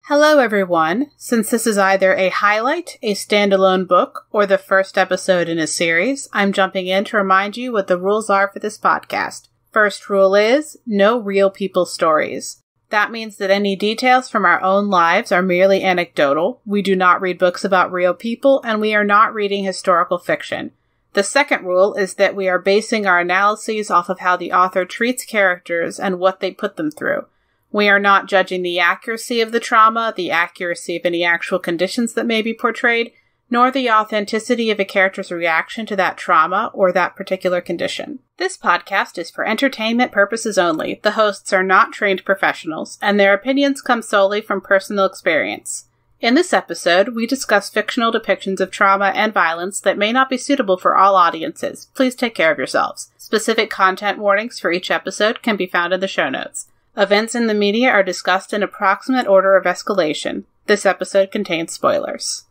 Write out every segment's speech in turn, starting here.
Hello everyone. Since this is either a highlight, a standalone book, or the first episode in a series, I'm jumping in to remind you what the rules are for this podcast. First rule is, no real people stories. That means that any details from our own lives are merely anecdotal, we do not read books about real people, and we are not reading historical fiction. The second rule is that we are basing our analyses off of how the author treats characters and what they put them through. We are not judging the accuracy of the trauma, the accuracy of any actual conditions that may be portrayed, nor the authenticity of a character's reaction to that trauma or that particular condition. This podcast is for entertainment purposes only. The hosts are not trained professionals, and their opinions come solely from personal experience. In this episode, we discuss fictional depictions of trauma and violence that may not be suitable for all audiences. Please take care of yourselves. Specific content warnings for each episode can be found in the show notes. Events in the media are discussed in approximate order of escalation. This episode contains spoilers.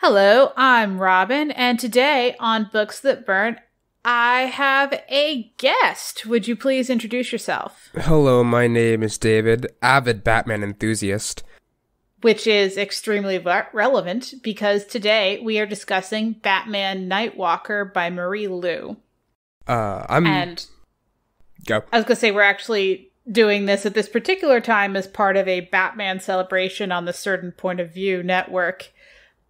Hello, I'm Robin, and today on Books That Burn, I have a guest. Would you please introduce yourself? Hello, my name is David, avid Batman enthusiast. Which is extremely relevant, because today we are discussing Batman Nightwalker by Marie Lu. Go. I was going to say, we're actually doing this at this particular time as part of a Batman celebration on the Certain Point of View network,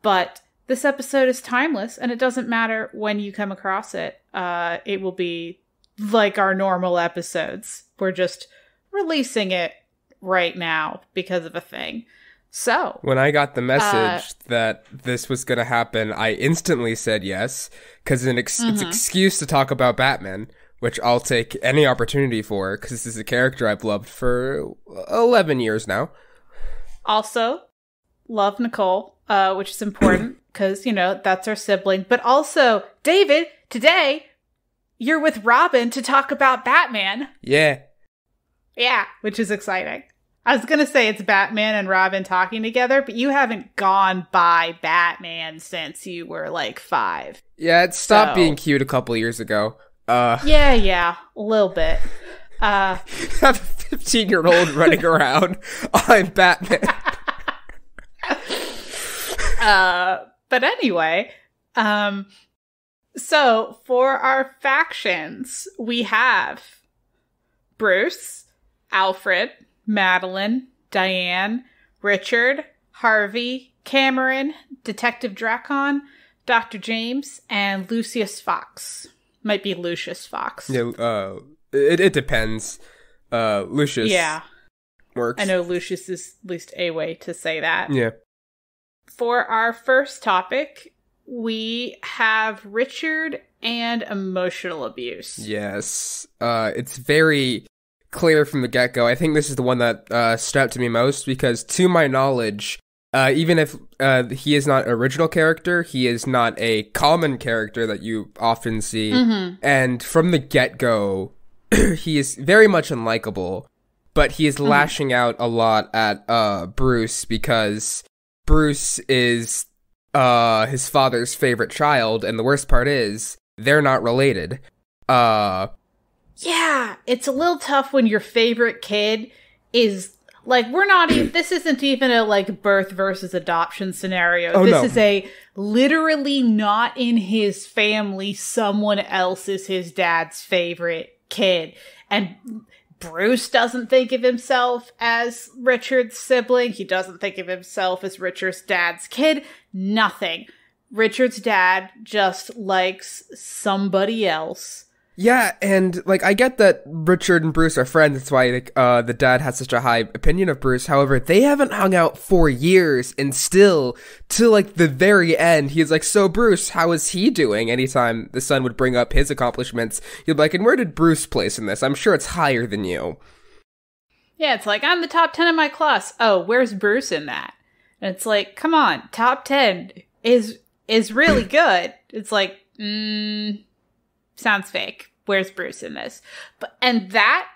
but this episode is timeless, and it doesn't matter when you come across it. It will be like our normal episodes. We're just releasing it right now because of a thing. So, when I got the message that this was going to happen, I instantly said yes, because it's an excuse to talk about Batman, which I'll take any opportunity for, because this is a character I've loved for 11 years now. Also, love Nicole, which is important. Because, that's our sibling. But also, David, today, you're with Robin to talk about Batman. Yeah. Yeah, which is exciting. I was going to say it's Batman and Robin talking together, but you haven't gone by Batman since you were, 5. Yeah, it stopped being cute a couple years ago. Yeah, a little bit. I have a 15-year-old running around. I'm Batman. But anyway, so for our factions, we have Bruce, Alfred, Madeline, Diane, Richard, Harvey, Cameron, Detective Dracon, Dr. James, and Lucius Fox. Might be Lucius Fox. Yeah, it depends. Lucius. Yeah. Works. I know Lucius is at least a way to say that. Yeah. For our first topic, we have Richard and emotional abuse. Yes. It's very clear from the get-go. I think this is the one that stood out to me most, because to my knowledge, even if he is not an original character, he is not a common character that you often see. Mm-hmm. And from the get-go, he is very much unlikable, but he is lashing out a lot at Bruce, because Bruce is his father's favorite child, and the worst part is, they're not related. Yeah, it's a little tough when your favorite kid is, we're not even, this isn't even a, birth versus adoption scenario. Oh, this is a literally not in his family, someone else is his dad's favorite kid. And Bruce doesn't think of himself as Richard's sibling. He doesn't think of himself as Richard's dad's kid. Nothing. Richard's dad just likes somebody else. Yeah, and, like, I get that Richard and Bruce are friends, that's why, like, the dad has such a high opinion of Bruce. However, they haven't hung out for years, and still, to, like, the very end, he's like, so Bruce, how is he doing? Anytime the son would bring up his accomplishments, he'd be like, and where did Bruce place in this? I'm sure it's higher than you. Yeah, it's like, I'm the top 10 in my class. Oh, where's Bruce in that? And it's like, come on, top 10 is really good. It's like, sounds fake. Where's Bruce in this? And that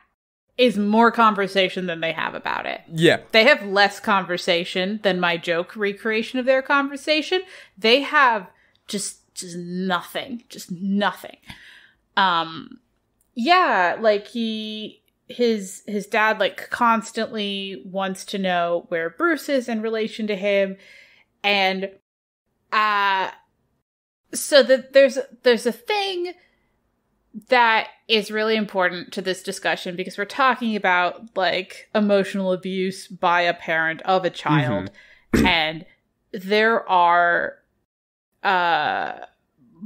is more conversation than they have about it. Yeah. They have less conversation than my joke recreation of their conversation. They have just nothing. Just nothing. Yeah, like his dad like constantly wants to know where Bruce is in relation to him. And so that there's a thing that is really important to this discussion because we're talking about like emotional abuse by a parent of a child, and there are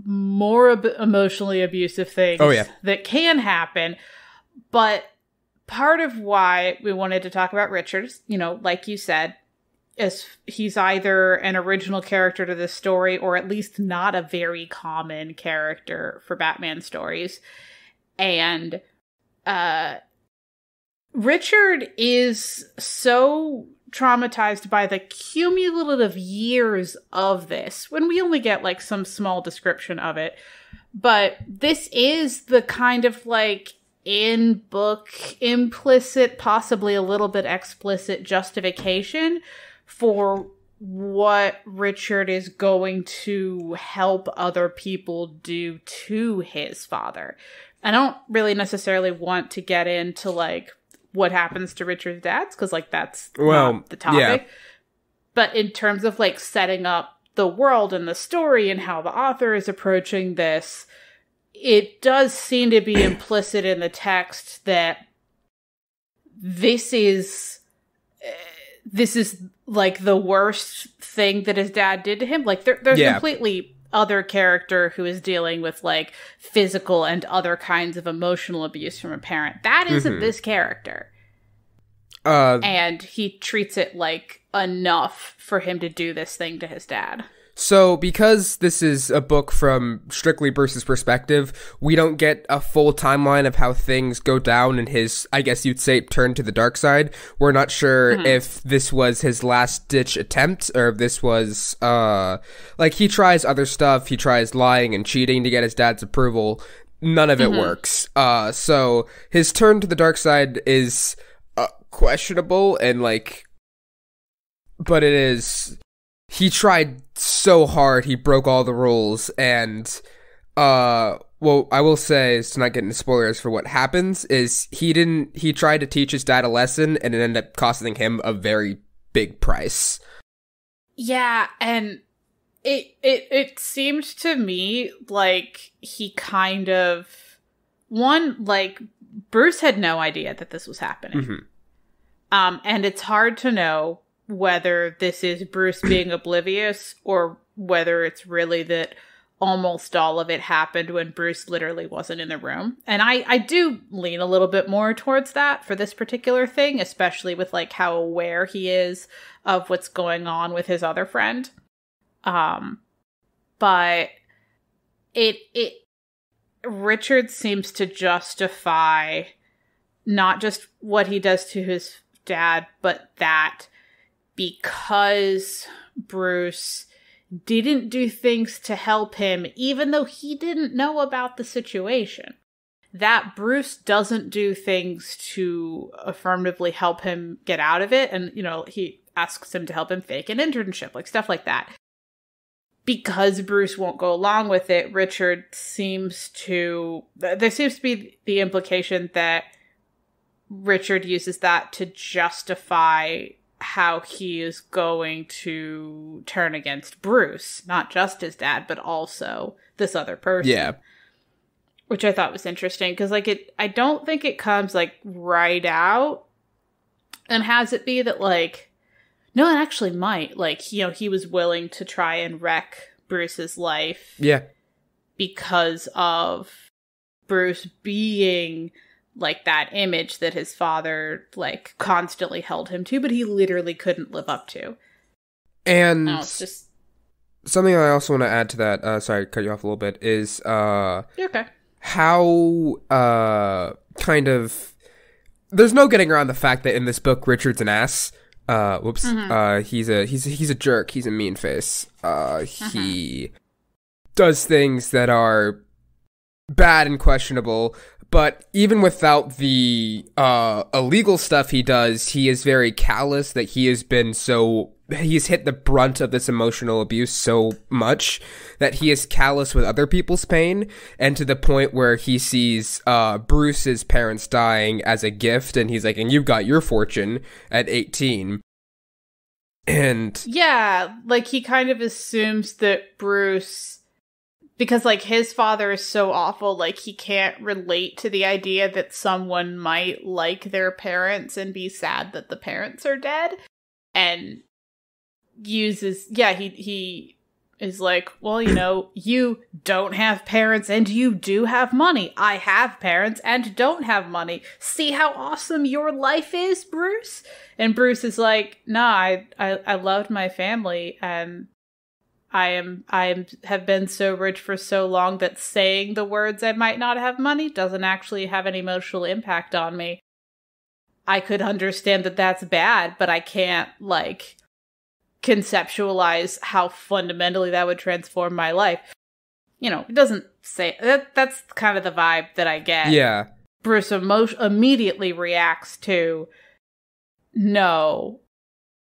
more emotionally abusive things that can happen. But part of why we wanted to talk about Richard, you know, like you said, is he's either an original character to this story or at least not a very common character for Batman stories. And Richard is so traumatized by the cumulative years of this, when we only get like some small description of it. But this is the kind of like in-book, implicit, possibly a little bit explicit justification for what Richard is going to help other people do to his father. I don't really necessarily want to get into like what happens to Richard's dads, because like that's not the topic. Yeah. But in terms of like setting up the world and the story and how the author is approaching this, it does seem to be implicit in the text that this is like the worst thing that his dad did to him. Like there's completely other character who is dealing with like physical and other kinds of emotional abuse from a parent. That isn't this character. And he treats it like enough for him to do this thing to his dad. So, because this is a book from strictly Bruce's perspective, we don't get a full timeline of how things go down in his, I guess you'd say, turn to the dark side. We're not sure if this was his last-ditch attempt, or if this was, like, he tries other stuff, he tries lying and cheating to get his dad's approval. None of it works. So, his turn to the dark side is questionable, and, like, but it is... He tried so hard, he broke all the rules, and, well, I will say, to not get into spoilers for what happens, is he tried to teach his dad a lesson, and it ended up costing him a very big price. Yeah, and it seemed to me like he kind of, like, Bruce had no idea that this was happening. And it's hard to know whether this is Bruce being oblivious or whether it's really that almost all of it happened when Bruce literally wasn't in the room. And I do lean a little bit more towards that for this particular thing, especially with like how aware he is of what's going on with his other friend. But Richard seems to justify not just what he does to his dad, but that because Bruce didn't do things to help him, even though he didn't know about the situation, that Bruce doesn't do things to affirmatively help him get out of it. And, you know, he asks him to help him fake an internship, like stuff like that. Because Bruce won't go along with it, there seems to be the implication that Richard uses that to justify how he is going to turn against Bruce, not just his dad, but also this other person. Yeah. Which I thought was interesting, because, like, I don't think it comes, like, right out and has it be that, like, no, it actually might. Like, you know, he was willing to try and wreck Bruce's life. Yeah. Because of Bruce being like that image that his father like constantly held him to, but he literally couldn't live up to. And it's just something I also want to add to that, sorry to cut you off a little bit, is okay. How kind of there's no getting around the fact that in this book Richard's an ass. He's a jerk. He's a mean face. He does things that are bad and questionable, but even without the illegal stuff he does, he is very callous that he's hit the brunt of this emotional abuse so much that he is callous with other people's pain, and to the point where he sees Bruce's parents dying as a gift, and he's like, and you've got your fortune at 18. And yeah, like he kind of assumes that Bruce, because like his father is so awful, like he can't relate to the idea that someone might like their parents and be sad that the parents are dead, and he is like, well, you know, you don't have parents and you do have money. I have parents and don't have money. See how awesome your life is, Bruce? And Bruce is like, nah, I loved my family, and I have been so rich for so long that saying the words I might not have money doesn't actually have an emotional impact on me. I could understand that that's bad, but I can't, like, conceptualize how fundamentally that would transform my life. You know, it doesn't say that. That's kind of the vibe that I get. yeah, Bruce immediately reacts to, no,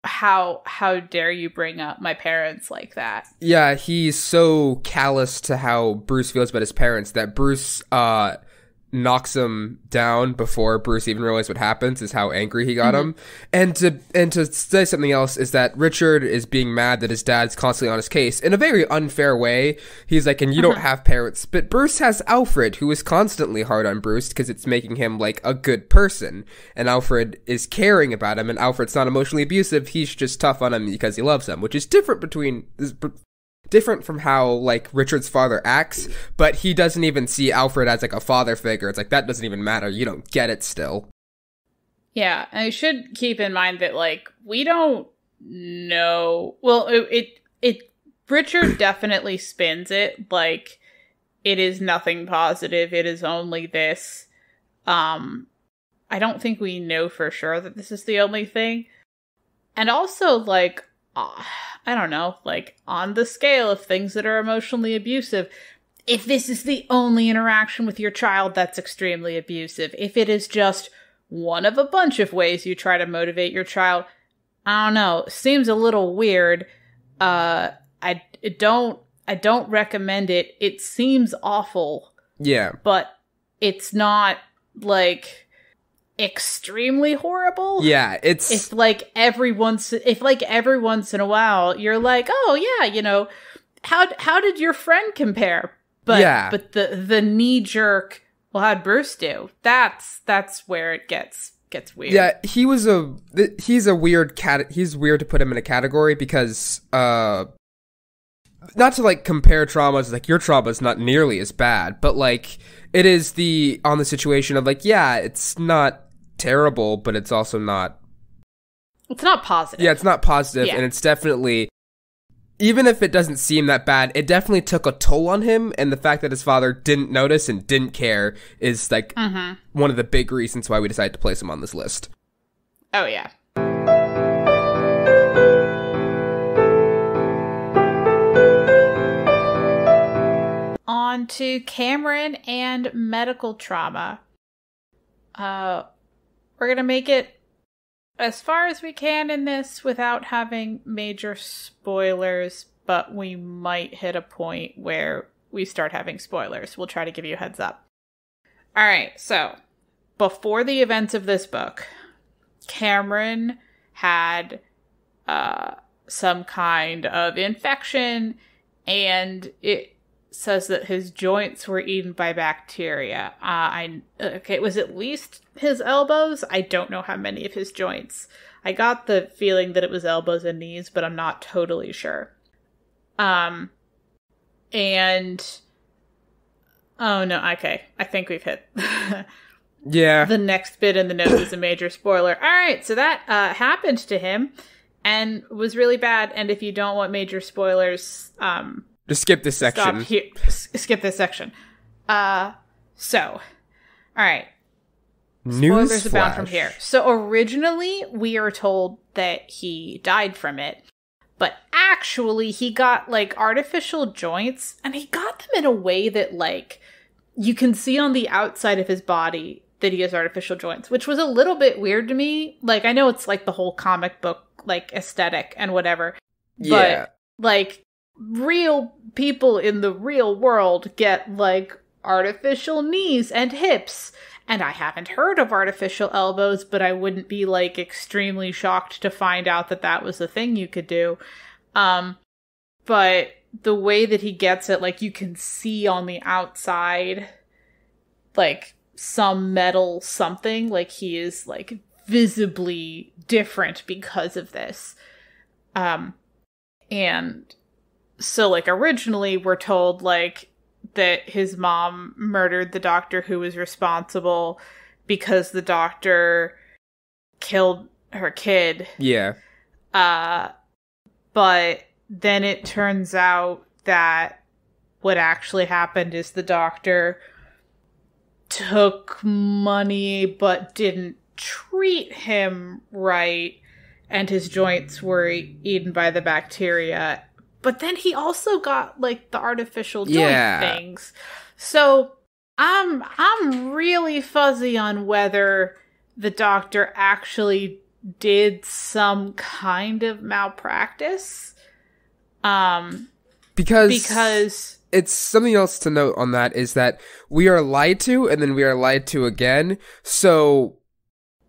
how dare you bring up my parents like that? Yeah, he's so callous to how Bruce feels about his parents that Bruce knocks him down before Bruce even realized what happens, is how angry he got him. And to say something else is that Richard is being mad that his dad's constantly on his case in a very unfair way. He's like, and you don't have parents, but Bruce has Alfred, who is constantly hard on Bruce because it's making him like a good person, and Alfred is caring about him, and Alfred's not emotionally abusive, he's just tough on him because he loves him, which is different from how, like, Richard's father acts, but he doesn't even see Alfred as, like, a father figure. It's like, that doesn't even matter. You don't get it still. Yeah, and I should keep in mind that, like, we don't know... Well, Richard definitely spins it, like, it is nothing positive, it is only this. I don't think we know for sure that this is the only thing. And also, like... I don't know, like, on the scale of things that are emotionally abusive, if this is the only interaction with your child, that's extremely abusive. If it is just one of a bunch of ways you try to motivate your child, I don't know, seems a little weird. I don't recommend it. It seems awful. Yeah. But it's not, like... extremely horrible. Yeah, if every once in a while you're like, oh yeah, you know, how did your friend compare? But the knee jerk, well, how'd Bruce do? That's where it gets weird. Yeah, he's a weird cat. He's weird to put him in a category because not to like compare traumas, like your trauma's not nearly as bad, but like it is on the situation of like, yeah, it's not terrible, but it's also not... It's not positive. Yeah, it's not positive, and it's definitely... Even if it doesn't seem that bad, it definitely took a toll on him, and the fact that his father didn't notice and didn't care is, like, one of the big reasons why we decided to place him on this list. Oh, yeah. On to Cameron and medical trauma. We're going to make it as far as we can in this without having major spoilers, but we might hit a point where we start having spoilers. We'll try to give you a heads up. All right, so before the events of this book, Cameron had some kind of infection, and it says that his joints were eaten by bacteria. It was at least his elbows. I don't know how many of his joints. I got the feeling that it was elbows and knees, but I'm not totally sure. And Oh, no, okay. I think we've hit... Yeah. The next bit in the note is a major spoiler. All right, so that happened to him and was really bad. And if you don't want major spoilers... just skip this section. Skip this section. So, all right. Spoilers abound from here. So originally, we are told that he died from it. But actually, he got, like, artificial joints. And he got them in a way that, like, you can see on the outside of his body that he has artificial joints, which was a little bit weird to me. Like, I know it's, like, the whole comic book, like, aesthetic and whatever. Yeah. But, like, real people in the real world get, like, artificial knees and hips. And I haven't heard of artificial elbows, but I wouldn't be, like, extremely shocked to find out that that was a thing you could do. But the way that he gets it, like, you can see on the outside, like, some metal something. Like, he is, like, visibly different because of this. And so, like, originally we're told, like, that his mom murdered the doctor who was responsible because the doctor killed her kid. Yeah. But then it turns out that what actually happened is the doctor took money but didn't treat him right, and his joints were eaten by the bacteria. But then he also got, like, the artificial joint things. So I'm really fuzzy on whether the doctor actually did some kind of malpractice. Because it's something else to note on that is that we are lied to and then we are lied to again. So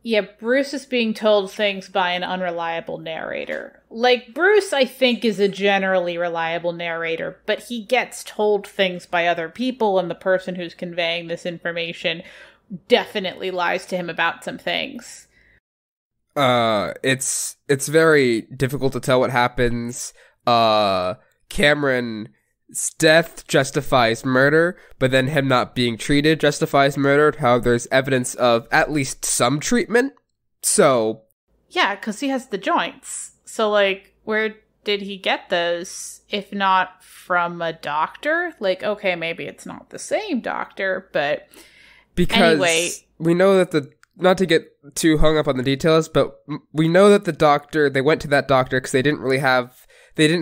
yeah, Bruce is being told things by an unreliable narrator. Like, Bruce, I think, is a generally reliable narrator, but he gets told things by other people, and the person who's conveying this information definitely lies to him about some things. It's very difficult to tell what happens. Cameron's death justifies murder, but then him not being treated justifies murder. How there's evidence of at least some treatment. So yeah, because he has the joints. So, like, where did he get those if not from a doctor? Like, okay, maybe it's not the same doctor, but because anyway, we know that not to get too hung up on the details, but we know that they went to that doctor because they didn't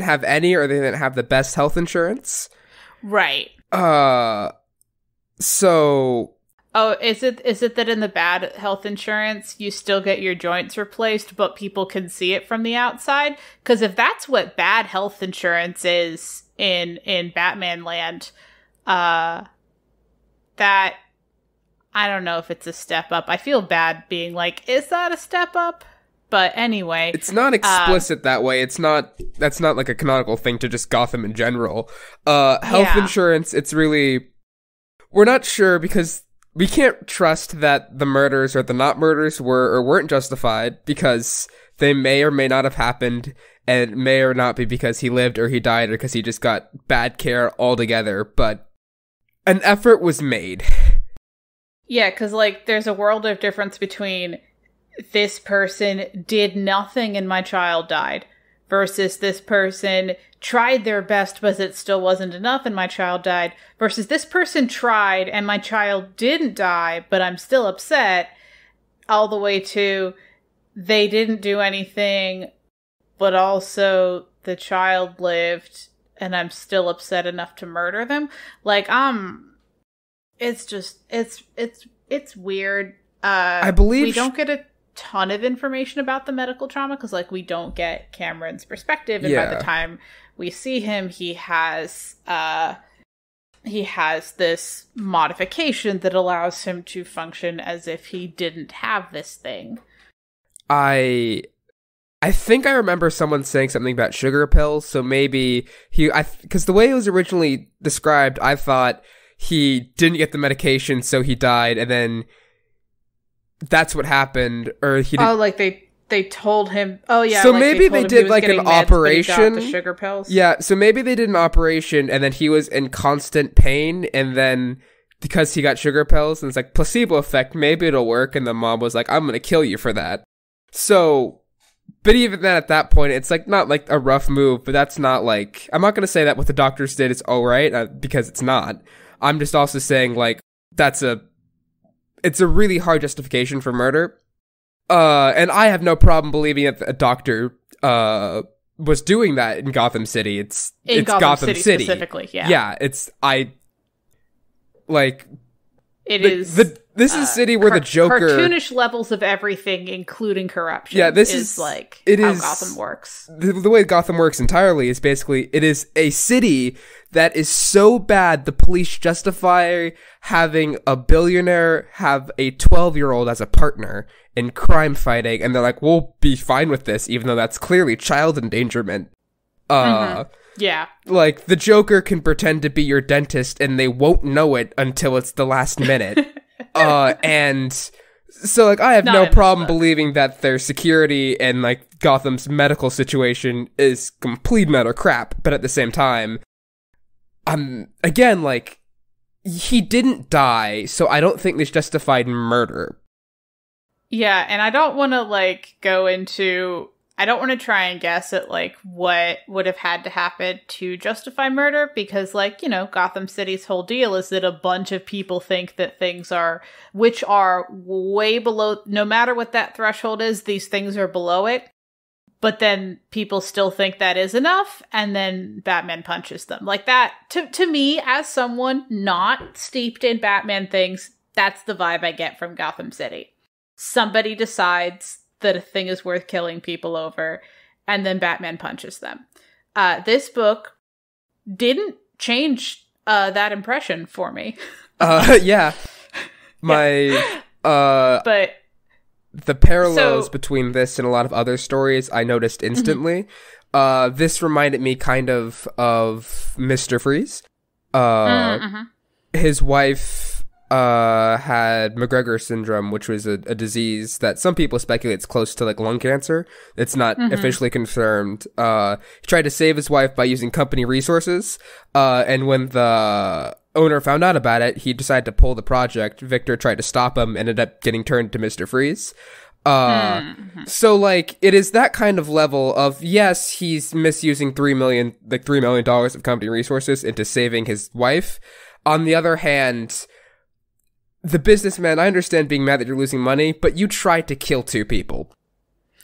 have any, or they didn't have the best health insurance. Right. So... Oh, is it that in the bad health insurance, you still get your joints replaced, but people can see it from the outside? Because if that's what bad health insurance is in Batman land, that... I don't know if it's a step up. I feel bad being like, is that a step up? But anyway, it's not explicit that way. That's not like a canonical thing to just Gotham in general. Health insurance, it's really, we're not sure because we can't trust that the murders or the not murders were or weren't justified because they may or may not have happened, and it may or not be because he lived or he died or because he just got bad care altogether. But an effort was made. Yeah, because, like, there's a world of difference between this person did nothing and my child died versus this person tried their best but it still wasn't enough and my child died versus this person tried and my child didn't die but I'm still upset, all the way to they didn't do anything but also the child lived and I'm still upset enough to murder them. Like, it's just, it's weird. I believe we don't get a ton of information about the medical trauma because, like, we don't get Cameron's perspective, and by the time we see him, he has this modification that allows him to function as if he didn't have this thing. I think I remember someone saying something about sugar pills, so maybe because the way it was originally described, I thought he didn't get the medication, so he died, and then that's what happened, or he didn't. Oh, like they told him. Oh yeah. So like maybe they did like an operation. But he got the sugar pills. Yeah. So maybe they did an operation, and then he was in constant pain, and then because he got sugar pills, and it's like, placebo effect, maybe it'll work, and the mom was like, I'm gonna kill you for that. So, but even then, at that point, it's like, not like a rough move, but that's not like, I'm not gonna say that what the doctors did is alright, because it's not. I'm just also saying, like, it's a really hard justification for murder. And I have no problem believing that a doctor, was doing that in Gotham City. It's Gotham City specifically, yeah. Yeah, this is a city where the Joker... cartoonish levels of everything, including corruption. Yeah, it is how Gotham works. The way Gotham works entirely is basically, it is a city that is so bad the police justify having a billionaire have a 12-year-old as a partner in crime fighting, and they're like, we'll be fine with this, even though that's clearly child endangerment. Yeah. Like, the Joker can pretend to be your dentist, and they won't know it until it's the last minute. And so, like, I have no problem believing that their security and, like, Gotham's medical situation is complete and utter crap, but at the same time, again, like, he didn't die, so I don't think this justified murder. Yeah, and I don't want to, like, I don't want to try and guess at, like, what would have had to happen to justify murder, because, like, you know, Gotham City's whole deal is that a bunch of people think that things which are way below, no matter what that threshold is, these things are below it, but then people still think that is enough, and then Batman punches them. Like, that, to me, as someone not steeped in Batman things, that's the vibe I get from Gotham City. Somebody decides that a thing is worth killing people over, and then Batman punches them. This book didn't change that impression for me. Yeah. But the parallels between this and a lot of other stories I noticed instantly. This reminded me kind of Mr. Freeze. His wife had McGregor syndrome, which was a disease that some people speculate is close to, like, lung cancer. It's not officially confirmed. He tried to save his wife by using company resources, and when the owner found out about it, he decided to pull the project. Victor tried to stop him, ended up getting turned to Mr. Freeze. So, like, it is that kind of level of, yes, he's misusing $3 million of company resources into saving his wife. On the other hand, the businessman, I understand being mad that you're losing money, but you tried to kill two people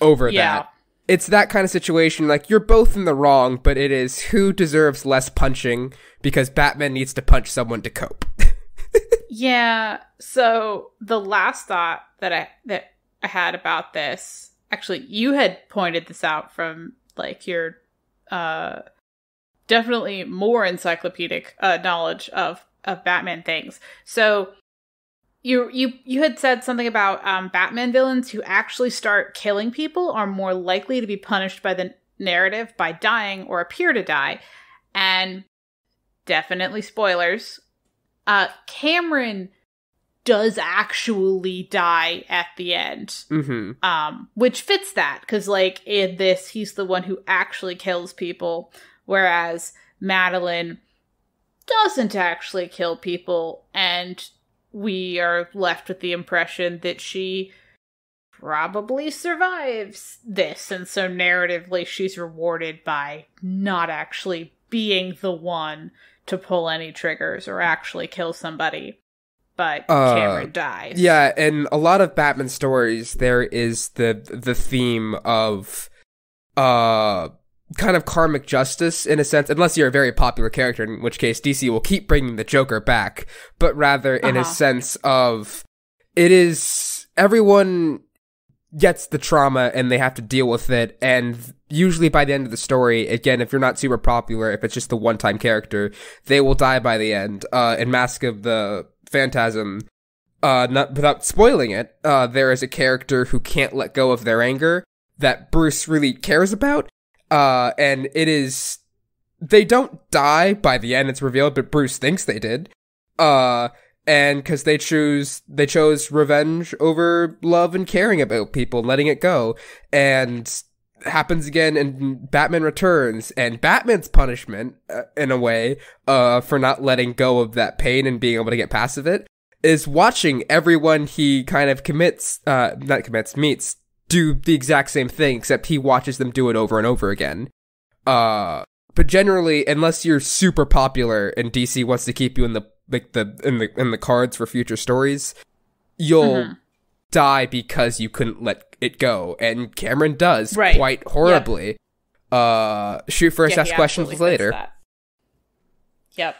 over that. It's that kind of situation, like, you're both in the wrong, but it is who deserves less punching, because Batman needs to punch someone to cope. Yeah, so the last thought that I had about this, actually, you had pointed this out from, like, your definitely more encyclopedic knowledge of Batman things. So You had said something about Batman villains who actually start killing people are more likely to be punished by the narrative by dying or appear to die. And definitely spoilers, Cameron does actually die at the end. Which fits that, because, like, in this, he's the one who actually kills people, whereas Madeline doesn't actually kill people, and we are left with the impression that she probably survives this, and so narratively she's rewarded by not actually being the one to pull any triggers or actually kill somebody, but Cameron dies. Yeah, in a lot of Batman stories, there is the theme of kind of karmic justice, in a sense, unless you're a very popular character, in which case DC will keep bringing the Joker back, but rather in a sense of, it is, everyone gets the trauma and they have to deal with it, and usually by the end of the story, again, if you're not super popular, if it's just the one-time character, they will die by the end. In Mask of the Phantasm, not without spoiling it, there is a character who can't let go of their anger that Bruce really cares about, and it is, they don't die by the end, it's revealed, but Bruce thinks they did. And cause they chose revenge over love and caring about people and letting it go. And happens again in Batman Returns, and Batman's punishment, in a way, for not letting go of that pain and being able to get past of it, is watching everyone he kind of meets, do the exact same thing, except he watches them do it over and over again. But generally, unless you're super popular and DC wants to keep you in the cards for future stories, you'll die because you couldn't let it go, and Cameron does quite horribly. Shoot first, ask questions later. Yep.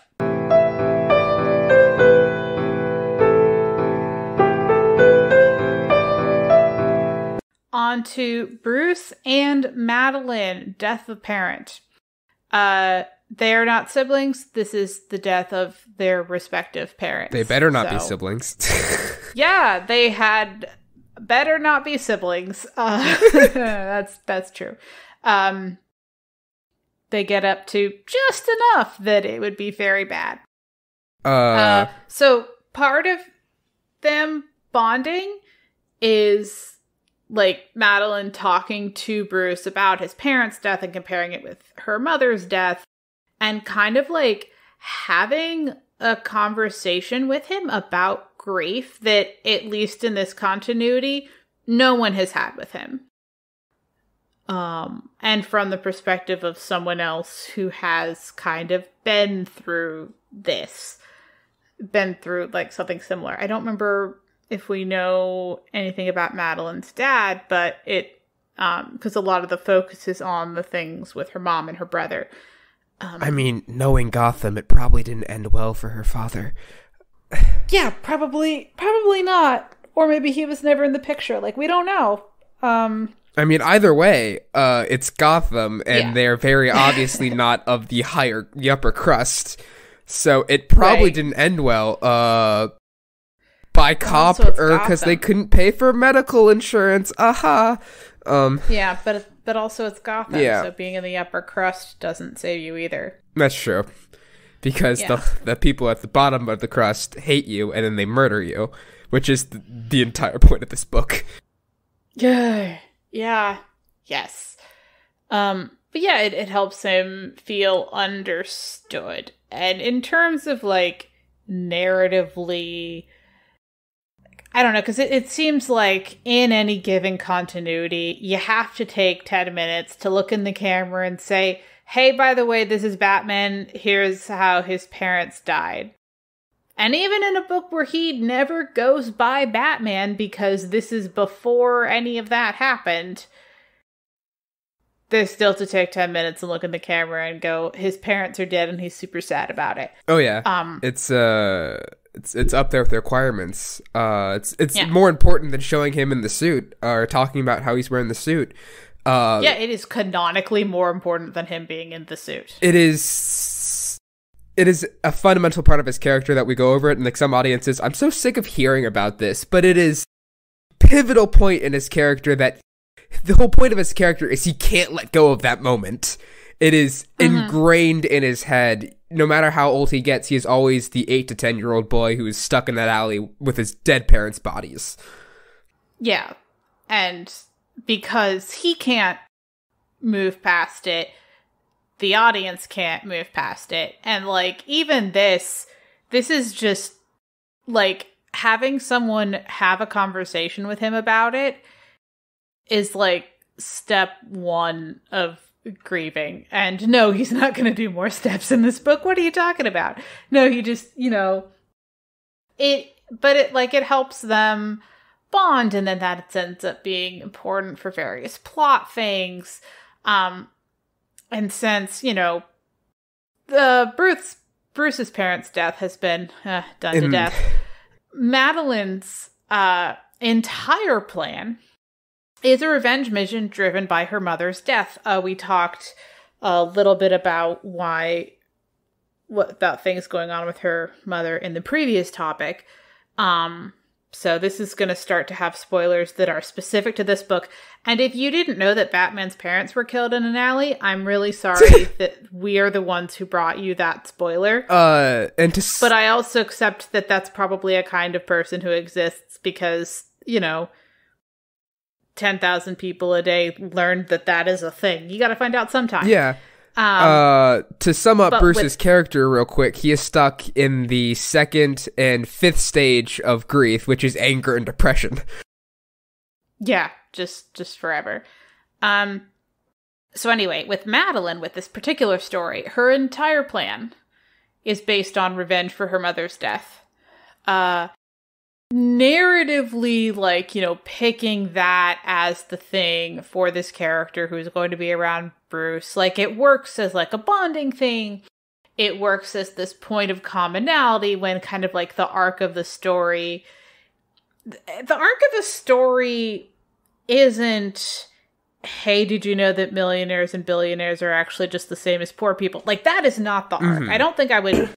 On to Bruce and Madeline, death of parent. They are not siblings. This is the death of their respective parents. They better not be siblings. Yeah, they had better not be siblings. That's true. They get up to just enough that it would be very bad. So part of them bonding is like Madeline talking to Bruce about his parents' death and comparing it with her mother's death, and kind of like having a conversation with him about grief that, at least in this continuity, no one has had with him. And from the perspective of someone else who has kind of been through like something similar. I don't remember if we know anything about Madeline's dad, but because a lot of the focus is on the things with her mom and her brother. I mean, knowing Gotham, it probably didn't end well for her father. Yeah, probably not. Or maybe he was never in the picture. Like, we don't know. I mean, either way, it's Gotham, and they're very obviously not of the upper crust. So it probably didn't end well. By cop, or because they couldn't pay for medical insurance. Yeah, but also it's Gotham, so being in the upper crust doesn't save you either. That's true. Because the people at the bottom of the crust hate you, and then they murder you, which is the entire point of this book. Yeah. Yes. But yeah, it helps him feel understood. And in terms of, like, narratively, I don't know, because it seems like in any given continuity, you have to take 10 minutes to look in the camera and say, hey, by the way, this is Batman. Here's how his parents died. And even in a book where he never goes by Batman, because this is before any of that happened, there's still to take 10 minutes and look in the camera and go, his parents are dead and he's super sad about it. Oh, yeah. It's up there with the requirements. It's more important than showing him in the suit or talking about how he's wearing the suit. It is canonically more important than him being in the suit. It is a fundamental part of his character that we go over it, and like some audiences, I'm so sick of hearing about this, but it is a pivotal point in his character that the whole point of his character is he can't let go of that moment. It is ingrained in his head. No matter how old he gets, he is always the 8 to 10-year-old boy who is stuck in that alley with his dead parents' bodies. Yeah. And because he can't move past it, the audience can't move past it. And, like, even this is just, like, having someone have a conversation with him about it is, like, step one of grieving. And no, he's not going to do more steps in this book. What are you talking about? No, he just, it helps them bond, and then that ends up being important for various plot things. And since, Bruce's parents' death has been done to death, Madeline's entire plan is a revenge mission driven by her mother's death. We talked a little bit about about things going on with her mother in the previous topic. So this is going to start to have spoilers that are specific to this book. And if you didn't know that Batman's parents were killed in an alley, I'm really sorry that we are the ones who brought you that spoiler. But I also accept that that's probably a kind of person who exists because, 10,000 people a day learned that is a thing. You gotta find out sometime. Yeah. To sum up Bruce's character real quick, he is stuck in the 2nd and 5th stage of grief, which is anger and depression. Yeah, just forever. So anyway, with Madeline, with this particular story, her entire plan is based on revenge for her mother's death. Narratively, like, picking that as the thing for this character who's going to be around Bruce, like, it works as like a bonding thing. It works as this point of commonality when kind of like the arc of the story isn't, hey, did you know that millionaires and billionaires are actually just the same as poor people? Like, that is not the arc. I don't think I would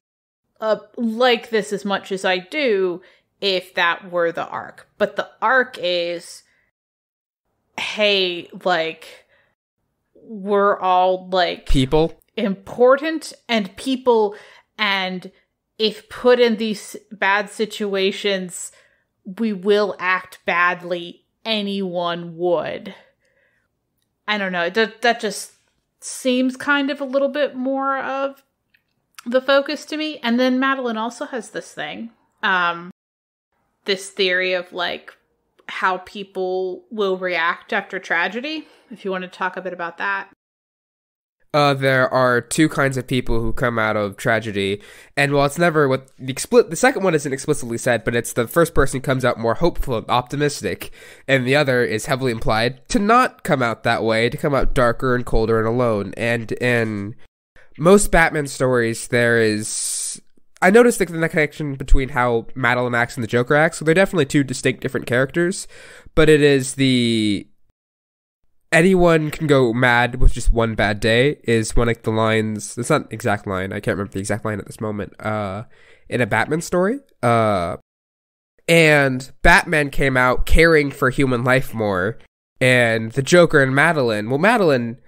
like this as much as I do if that were the arc. But the arc is, hey, like, we're all, like, people, important and people, and if put in these bad situations, we will act badly. Anyone would. I don't know. That just seems kind of a little bit more of the focus to me. And then Madeline also has this thing, this theory of, like, how people will react after tragedy. If you want to talk a bit about that. There are two kinds of people who come out of tragedy, and while it's never what the second one isn't explicitly said, but it's the first person comes out more hopeful and optimistic, and the other is heavily implied to not come out that way, to come out darker and colder and alone. And in most Batman stories, I noticed the connection between how Madeline acts and the Joker acts, so they're definitely two distinct different characters, but it is anyone can go mad with just one bad day is one of the lines. It's not an exact line. I can't remember the exact line at this moment. In a Batman story. And Batman came out caring for human life more. And the Joker and Madeline. Well, Madeline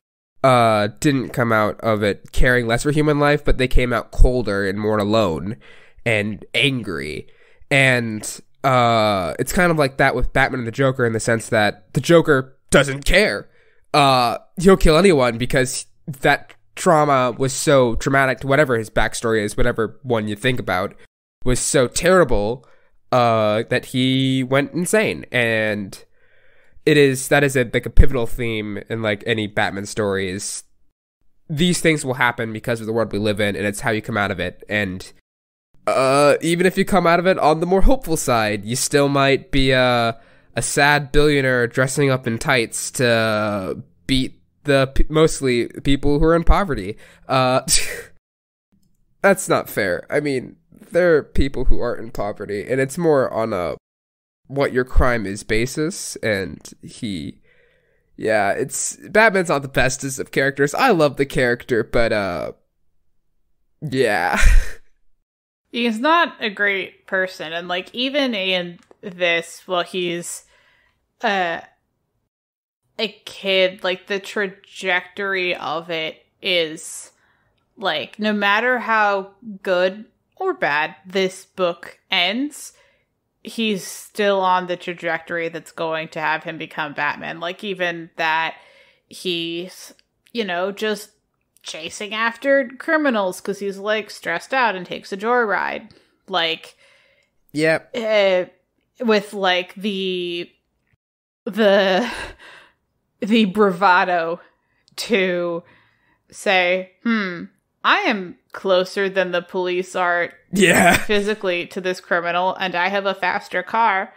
didn't come out of it caring less for human life, but they came out colder and more alone and angry. And it's kind of like that with Batman and the Joker in the sense that the Joker doesn't care. He'll kill anyone because that trauma was so traumatic to whatever his backstory is, whatever one you think about, was so terrible, that he went insane. And that is like a pivotal theme in like any Batman story is these things will happen because of the world we live in, and it's how you come out of it. And, even if you come out of it on the more hopeful side, you still might be, a sad billionaire dressing up in tights to beat mostly people who are in poverty. That's not fair. I mean, there are people who aren't in poverty, and it's more on a what your crime is basis, and Batman's not the bestest of characters. I love the character, but, yeah. He's not a great person, and, like, even in this, well, he's a kid, like, the trajectory of it is, like, no matter how good or bad this book ends, he's still on the trajectory that's going to have him become Batman. Like, even that he's, just chasing after criminals because he's, like, stressed out and takes a joyride. Like, yep. With, like, the bravado to say, I am closer than the police are physically to this criminal, and I have a faster car.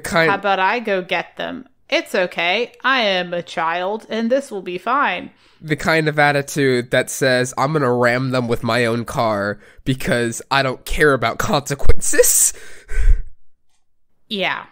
How about I go get them? It's okay. I am a child, and this will be fine. The kind of attitude that says, I'm gonna ram them with my own car because I don't care about consequences. Yeah.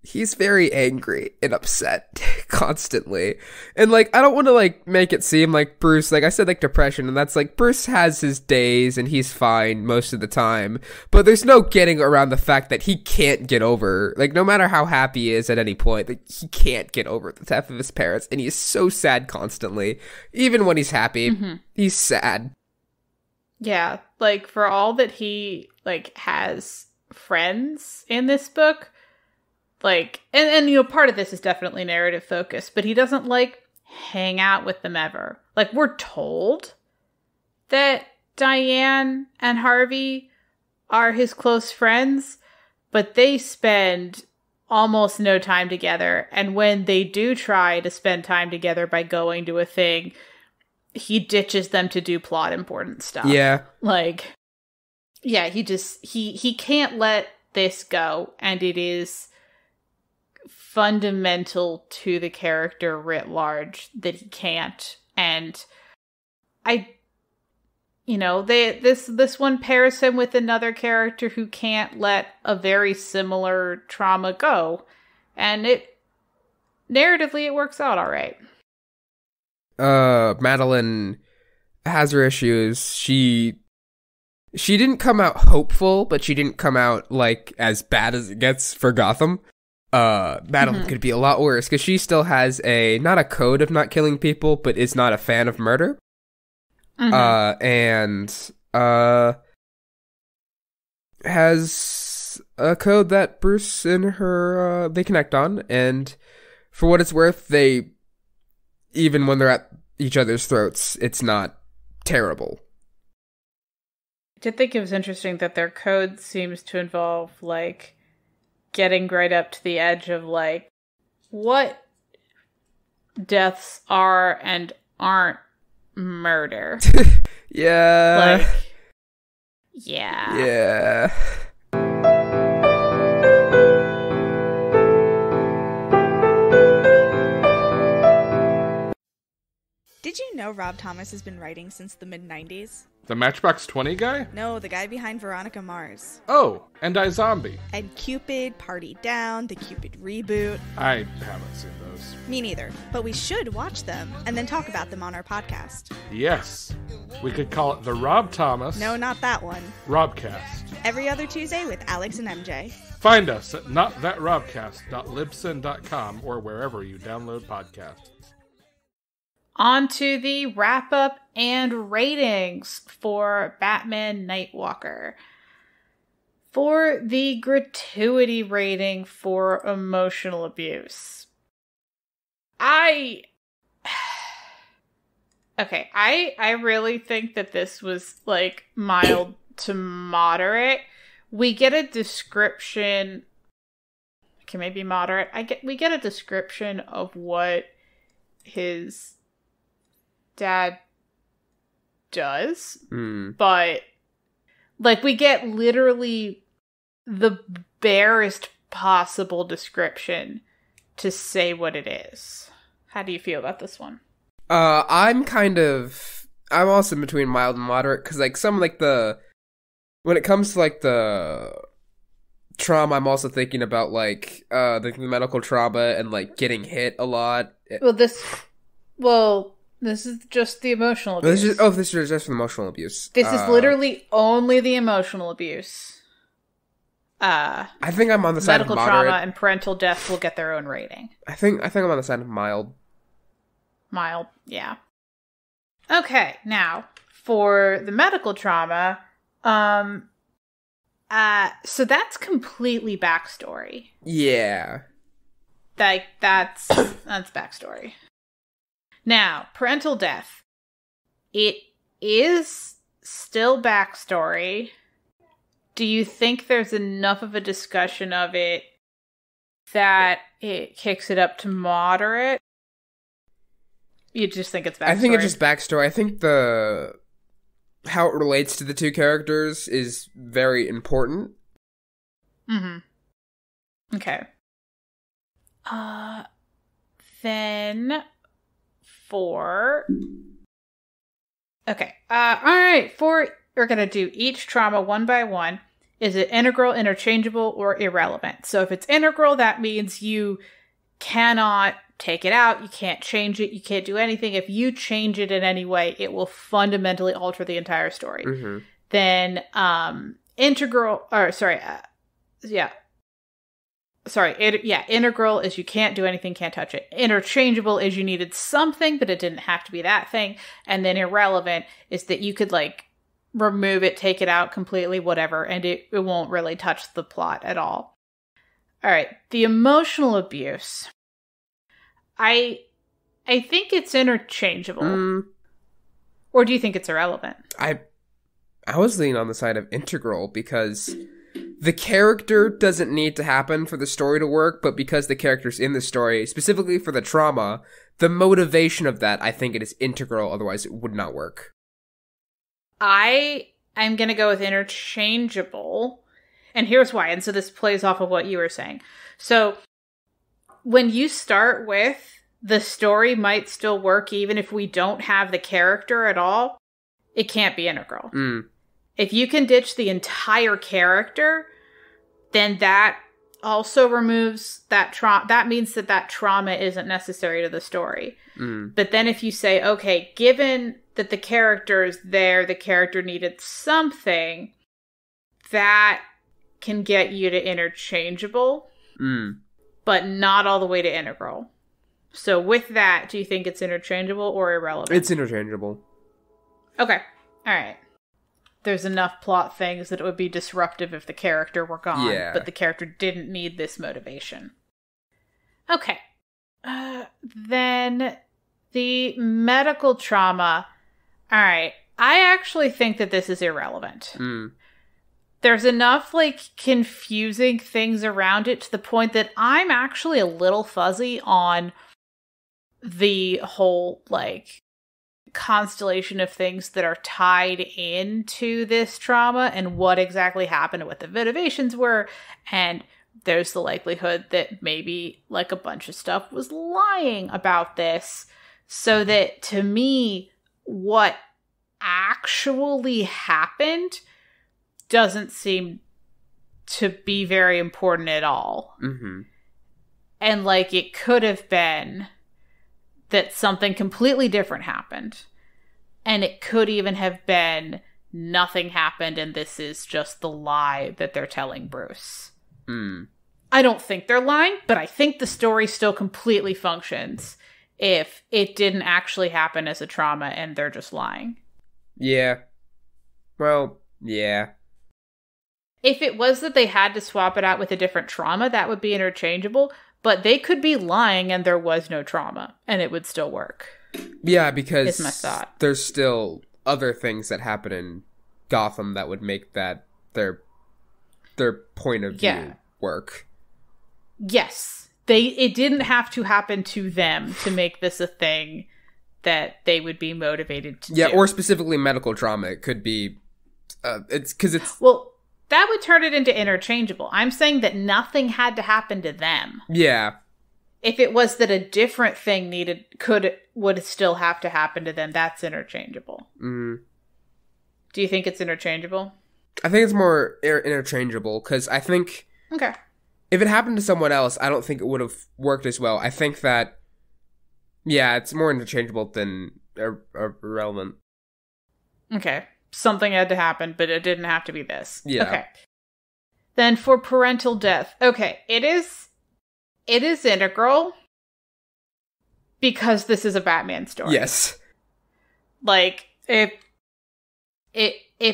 He's very angry and upset constantly. And, like, I don't want to, like, make it seem like Bruce, like I said, like, depression, and that's, like, Bruce has his days and he's fine most of the time. But there's no getting around the fact that he can't get over, like, no matter how happy he is at any point, like, he can't get over the death of his parents. And he's so sad constantly. Even when he's happy, he's sad. Yeah, like, for all that he, like, has friends in this book, like, and part of this is definitely narrative focused, but he doesn't, like, hang out with them ever. Like, we're told that Diane and Harvey are his close friends, but they spend almost no time together. And when they do try to spend time together by going to a thing, he ditches them to do plot important stuff. Yeah. Like, yeah, he can't let this go, and it is fundamental to the character writ large that he can't. And this one pairs him with another character who can't let a very similar trauma go, and narratively it works out all right. Madeline has her issues. She didn't come out hopeful, but she didn't come out, like, as bad as it gets for Gotham. Madeline could be a lot worse, because she still has not a code of not killing people, but is not a fan of murder. And has a code that Bruce and her, they connect on, and for what it's worth, even when they're at each other's throats, it's not terrible. I did think it was interesting that their code seems to involve, like, getting right up to the edge of, like, what deaths are and aren't murder. Yeah. Like, yeah. Yeah. Did you know Rob Thomas has been writing since the mid-90s? The Matchbox 20 guy? No, the guy behind Veronica Mars. Oh, and iZombie. And Cupid, Party Down, the Cupid reboot. I haven't seen those. Me neither, but we should watch them and then talk about them on our podcast. Yes. We could call it the Rob Thomas. No, not that one. Robcast. Every other Tuesday with Alex and MJ. Find us at notthatrobcast.libsyn.com or wherever you download podcasts. On to the wrap-up and ratings for Batman Nightwalker. For the gratuity rating for emotional abuse, I really think that this was, like, mild to moderate. We get a description. Okay, maybe moderate. We get a description of what his dad does, but, like, we get literally the barest possible description to say what it is. How do you feel about this one? I'm also between mild and moderate, because, like, when it comes to, like, the trauma, I'm also thinking about, like, the medical trauma and, like, getting hit a lot. This is just the emotional abuse. This is just emotional abuse. This is literally only the emotional abuse. I think I'm on the side of moderate. Medical trauma and parental death will get their own rating. I think I'm on the side of mild. Mild, yeah. Okay, now, for the medical trauma, so that's completely backstory. Yeah. Like, that's backstory. Now, parental death. It is still backstory. Do you think there's enough of a discussion of it that it kicks it up to moderate? You just think it's backstory? I think it's just backstory. I think how it relates to the two characters is very important. Okay. Then alright, we're gonna do each trauma one by one. Is it integral, interchangeable, or irrelevant? So if it's integral, that means you cannot take it out, you can't change it, you can't do anything. If you change it in any way, it will fundamentally alter the entire story. Then integral is you can't do anything, can't touch it. Interchangeable is you needed something, but it didn't have to be that thing. And then irrelevant is that you could, like, remove it, take it out completely, whatever, and it won't really touch the plot at all. All right. The emotional abuse. I think it's interchangeable. Or do you think it's irrelevant? I was leaning on the side of integral because the character doesn't need to happen for the story to work, but because the character's in the story, specifically for the trauma, the motivation of that, I think it is integral, otherwise it would not work. I'm going to go with interchangeable, and here's why. And so this plays off of what you were saying. So when you start with the story might still work even if we don't have the character at all, it can't be integral. If you can ditch the entire character, then that also removes that trauma. That means that trauma isn't necessary to the story. But then if you say, okay, given that the character is there, the character needed something, that can get you to interchangeable, but not all the way to integral. So with that, do you think it's interchangeable or irrelevant? It's interchangeable. Okay. All right. There's enough plot things that it would be disruptive if the character were gone, but the character didn't need this motivation. Okay. Then the medical trauma. All right. I actually think that this is irrelevant. There's enough, confusing things around it to the point that I'm actually a little fuzzy on the whole, constellation of things that are tied into this trauma and what exactly happened and what the motivations were. And there's the likelihood that maybe, a bunch of stuff was lying about this. So that, to me, what actually happened doesn't seem to be very important at all. And, it could have been that something completely different happened. And it could even have been nothing happened and this is just the lie that they're telling Bruce. I don't think they're lying, but I think the story still completely functions if it didn't actually happen as a trauma and they're just lying. Yeah. Well, yeah. If it was that they had to swap it out with a different trauma, that would be interchangeable. But they could be lying and there was no trauma, and it would still work. Yeah, because is my thought. There's still other things that happen in Gotham that would make that their point of view work. Yes. It didn't have to happen to them to make this a thing that they would be motivated to do. Yeah, or specifically medical trauma. It could be... Well... That would turn it into interchangeable. I'm saying that nothing had to happen to them. Yeah. If it was that a different thing would still have to happen to them, that's interchangeable. Do you think it's interchangeable? I think it's more interchangeable, because I think... Okay. If it happened to someone else, I don't think it would have worked as well. I think that... Yeah, it's more interchangeable than irrelevant. Okay. Something had to happen, but it didn't have to be this. Yeah. Okay. Then for parental death. Okay, it is integral because this is a Batman story. Yes. If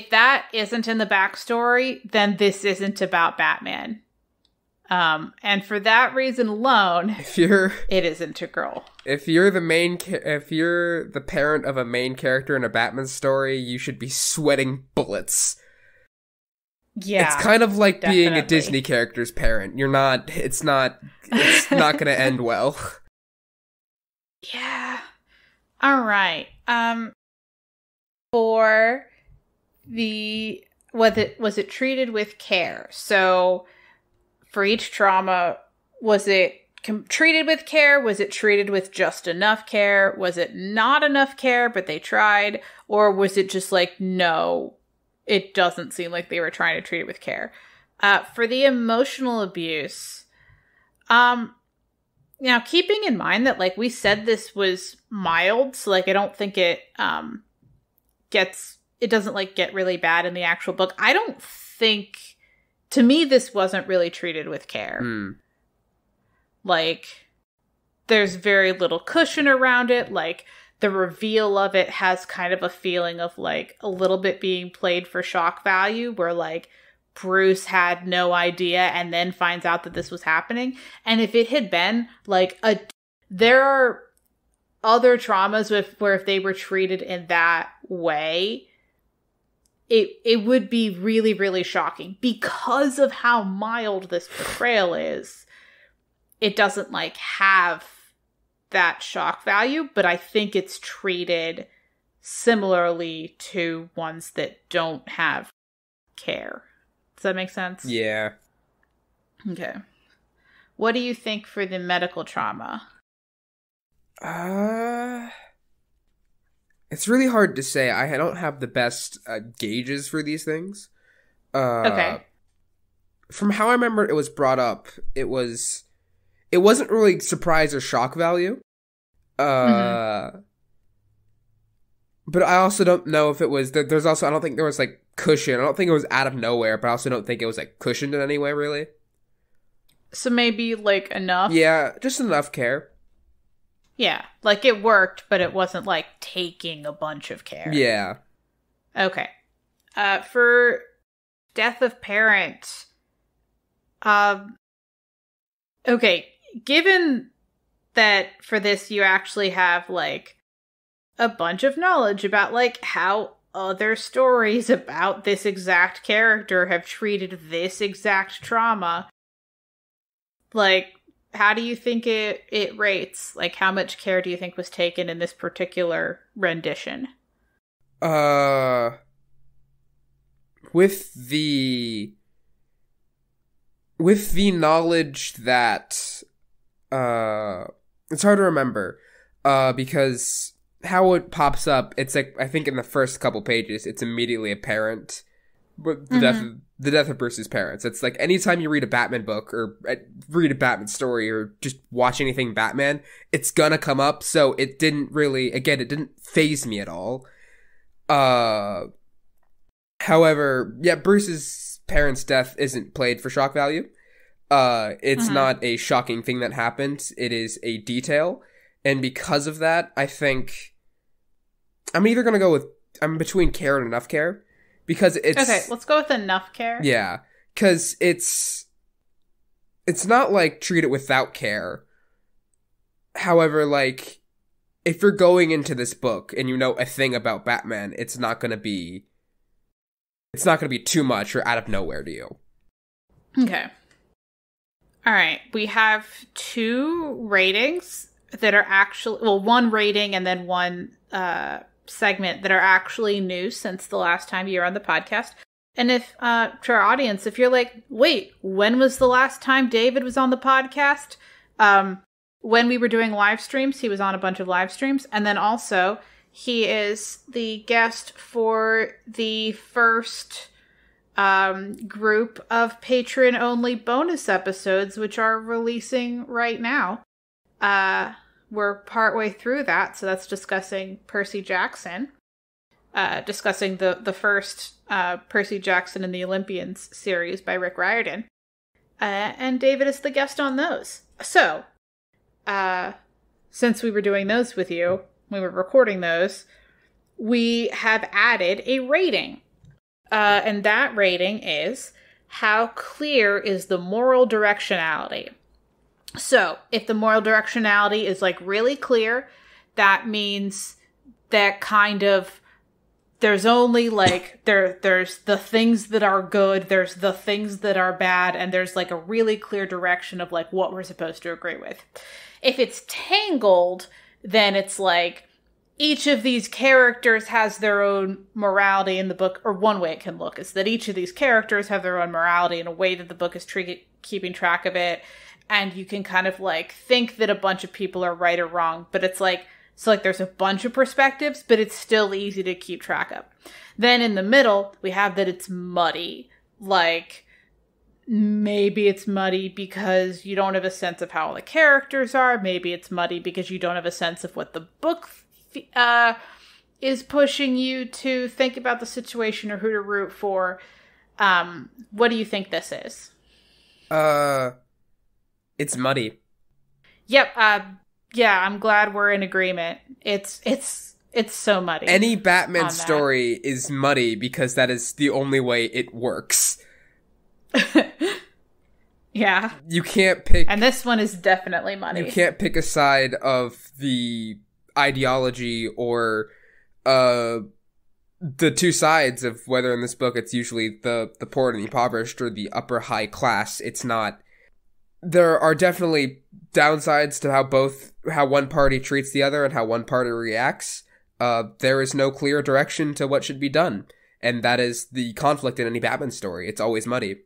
that isn't in the backstory, then this isn't about Batman. And for that reason alone, it is integral. If you're the parent of a main character in a Batman story, you should be sweating bullets. Yeah. It's kind of like definitely. being a Disney character's parent. It's not going to end well. Yeah. All right. For the was it treated with care? So for each trauma, was it treated with care? Was it treated with just enough care? Was it not enough care, but they tried? Or was it just no, it doesn't seem like they were trying to treat it with care? For the emotional abuse, now keeping in mind that we said this was mild, so I don't think it doesn't get really bad in the actual book. I don't think... To me, this wasn't really treated with care. There's very little cushion around it. The reveal of it has kind of a feeling of, a little bit being played for shock value, where, Bruce had no idea and then finds out that this was happening. And if it had been like there are other traumas where if they were treated in that way, it would be really, really shocking. Because of how mild this betrayal is, it doesn't like have that shock value, but I think it's treated similarly to ones that don't have care. Does that make sense? Yeah. Okay. What do you think for the medical trauma? It's really hard to say. I don't have the best gauges for these things. Okay. From how I remember it was brought up, it wasn't really surprise or shock value. But I also don't know if it was, there's also, I don't think there was like cushion. I don't think it was out of nowhere, but I also don't think it was like cushioned in any way, really. So maybe like enough? Yeah, just enough care. Yeah, like it worked, but it wasn't like taking a bunch of care. Yeah. Okay. For death of parent, okay, given that for this you actually have like a bunch of knowledge about like how other stories about this exact character have treated this exact trauma, like, how do you think it rates? Like, how much care do you think was taken in this particular rendition? With the knowledge that, it's hard to remember, because how it pops up, it's like, I think in the first couple pages, it's immediately apparent, but the death of Bruce's parents. It's like anytime you read a Batman book or read a Batman story or just watch anything Batman, it's gonna come up. So it didn't faze me at all. However, yeah, Bruce's parents' death isn't played for shock value. It's not a shocking thing that happened. It is a detail. And because of that, I think I'm either gonna go with, I'm between care and enough care. Because it's... Okay, let's go with enough care. Yeah, because it's not, like, treat it without care. However, like, if you're going into this book and you know a thing about Batman, it's not gonna be too much or out of nowhere to you. Okay. Alright, we have 2 ratings that are actually... Well, 1 rating and then 1, segment that are actually new since the last time you were on the podcast. And if to our audience, if you're like, wait, when was the last time David was on the podcast? When we were doing live streams, he was on a bunch of live streams. And then also he is the guest for the first group of patron only bonus episodes, which are releasing right now. We're partway through that, so that's discussing Percy Jackson. Discussing the first Percy Jackson and the Olympians series by Rick Riordan. And David is the guest on those. So, since we were doing those with you, we were recording those, we have added a rating. And that rating is, how clear is the moral directionality? So, if the moral directionality is, like, really clear, that means that kind of, there's only, like, there's the things that are good, there's the things that are bad, and there's, like, a really clear direction of, like, what we're supposed to agree with. If it's tangled, then it's, like, each of these characters has their own morality in the book, or one way it can look is that each of these characters have their own morality in a way that the book is keeping track of it. And you can kind of, like, think that a bunch of people are right or wrong. But it's, like, so, like, there's a bunch of perspectives, but it's still easy to keep track of. Then in the middle, we have that it's muddy. Like, maybe it's muddy because you don't have a sense of how all the characters are. Maybe it's muddy because you don't have a sense of what the book is pushing you to think about the situation or who to root for. What do you think this is? It's muddy. Yep. Yeah, I'm glad we're in agreement. It's so muddy. Any Batman story is muddy because that is the only way it works. Yeah. You can't pick... And this one is definitely money. You can't pick a side of the ideology or the two sides of whether in this book it's usually the poor and the impoverished or the upper high class. It's not... There are definitely downsides to how one party treats the other and how one party reacts. There is no clear direction to what should be done. And that is the conflict in any Batman story. It's always muddy.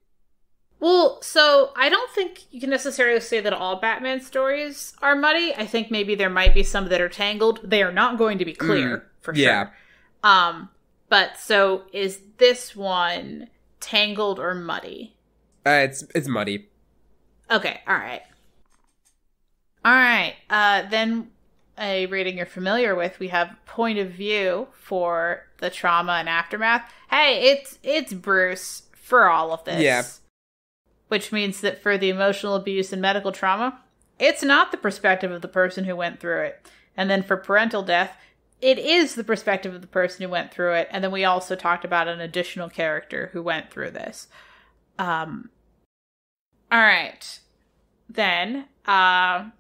Well, so I don't think you can necessarily say that all Batman stories are muddy. I think maybe there might be some that are tangled. They are not going to be clear, for sure. But so is this one tangled or muddy? It's muddy. Okay, all right. All right, then a reading you're familiar with, we have point of view for the trauma and aftermath. Hey, it's Bruce for all of this. Yeah. Which means that for the emotional abuse and medical trauma, it's not the perspective of the person who went through it. And then for parental death, it is the perspective of the person who went through it. And then we also talked about an additional character who went through this. All right. Then, a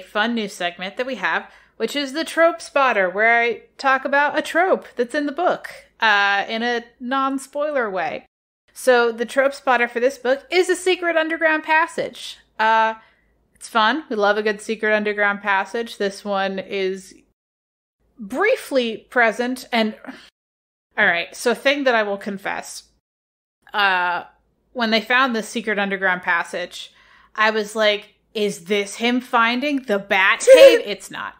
fun new segment that we have, which is the trope spotter, where I talk about a trope that's in the book, in a non-spoiler way. So the trope spotter for this book is a secret underground passage. It's fun. We love a good secret underground passage. This one is briefly present. And all right, so a thing that I will confess. When they found this secret underground passage, I was like, is this him finding the Bat Cave? It's not.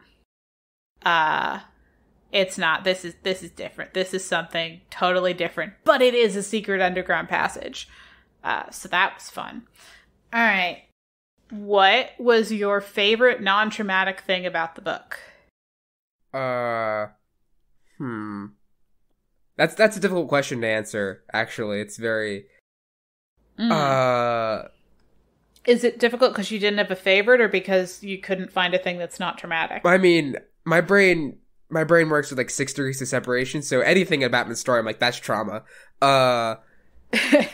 It's not. This is different. This is something totally different. But it is a secret underground passage. So that was fun. All right. What was your favorite non-traumatic thing about the book? That's a difficult question to answer, actually. It's very... Is it difficult because you didn't have a favorite or because you couldn't find a thing that's not traumatic? I mean, my brain works with like 6 degrees of separation, so anything in Batman's story, I'm like, that's trauma. It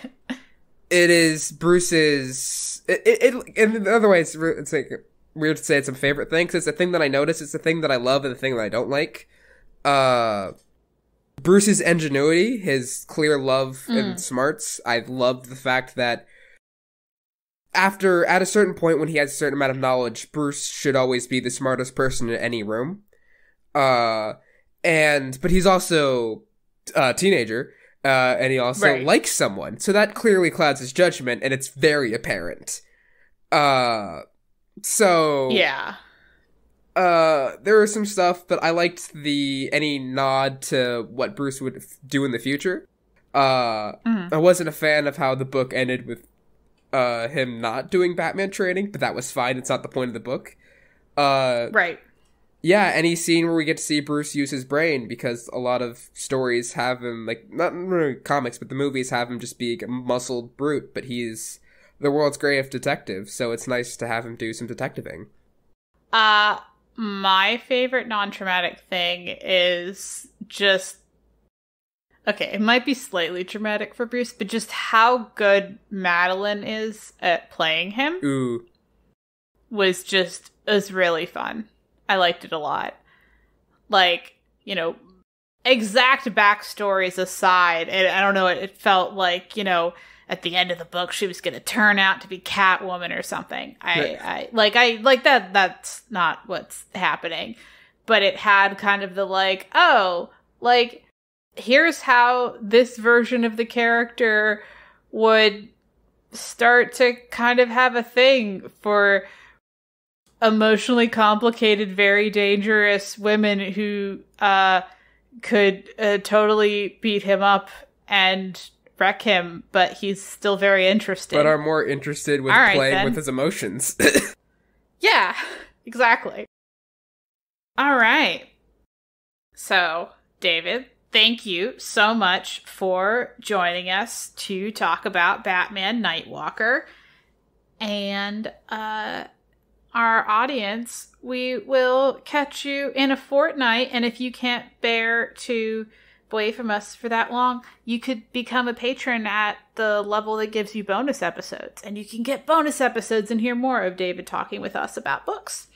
is Bruce's... in other ways, it's like weird to say it's a favorite thing, because it's a thing that I notice, it's a thing that I love, and the thing that I don't like. Bruce's ingenuity, his clear love and smarts. I loved the fact that at a certain point when he has a certain amount of knowledge, Bruce should always be the smartest person in any room. But he's also a teenager, and he also likes someone. So that clearly clouds his judgment, and it's very apparent. So... Yeah. There was some stuff, but I liked any nod to what Bruce would do in the future. I wasn't a fan of how the book ended with him not doing Batman training, but that was fine. It's not the point of the book. Right. Yeah, any scene where we get to see Bruce use his brain, because a lot of stories have him, like, not really comics, but the movies have him just be a muscled brute, but he's the world's greatest detective, so it's nice to have him do some detectiving. My favorite non-traumatic thing is just... Okay, it might be slightly traumatic for Bruce, but just how good Madeline is at playing him was really fun. I liked it a lot. Like, exact backstories aside, and I don't know, it felt like, at the end of the book, she was going to turn out to be Catwoman or something. I like that. That's not what's happening, but it had kind of the here's how this version of the character would start to kind of have a thing for emotionally complicated, very dangerous women who could totally beat him up and wreck him, but he's still very interested. But are more interested with playing with his emotions. Yeah, exactly. All right. So, David, thank you so much for joining us to talk about Batman Nightwalker. And our audience, we will catch you in a fortnight. And if you can't bear to away from us for that long, you could become a patron at the level that gives you bonus episodes. And you can get bonus episodes and hear more of David talking with us about books.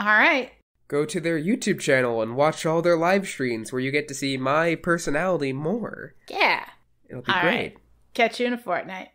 All right. Go to their YouTube channel and watch all their live streams where you get to see my personality more. Yeah. It'll be all great. Right. Catch you in a fortnight.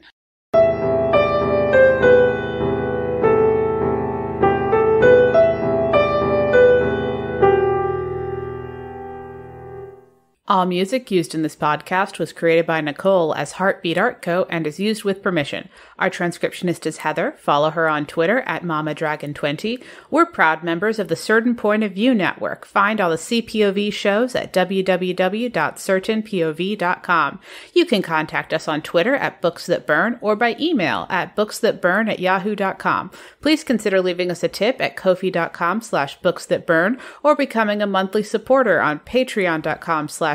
All music used in this podcast was created by Nicole as Heartbeat Art Co. and is used with permission. Our transcriptionist is Heather. Follow her on Twitter at MamaDragon20. We're proud members of the Certain Point of View Network. Find all the CPOV shows at www.certainpov.com. You can contact us on Twitter at BooksThatBurn or by email at booksthatburn@yahoo.com. Please consider leaving us a tip at ko-fi.com/booksthatburn or becoming a monthly supporter on patreon.com/booksthatburn.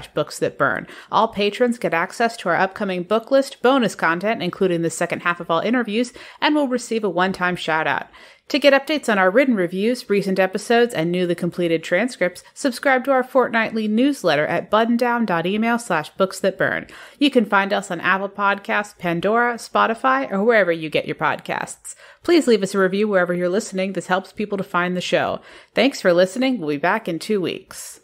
All patrons get access to our upcoming book list, bonus content, including the second half of all interviews, and will receive a one-time shout-out. To get updates on our written reviews, recent episodes, and newly completed transcripts, subscribe to our fortnightly newsletter at buttondown.email/booksthatburn. You can find us on Apple Podcasts, Pandora, Spotify, or wherever you get your podcasts. Please leave us a review wherever you're listening. This helps people to find the show. Thanks for listening. We'll be back in 2 weeks.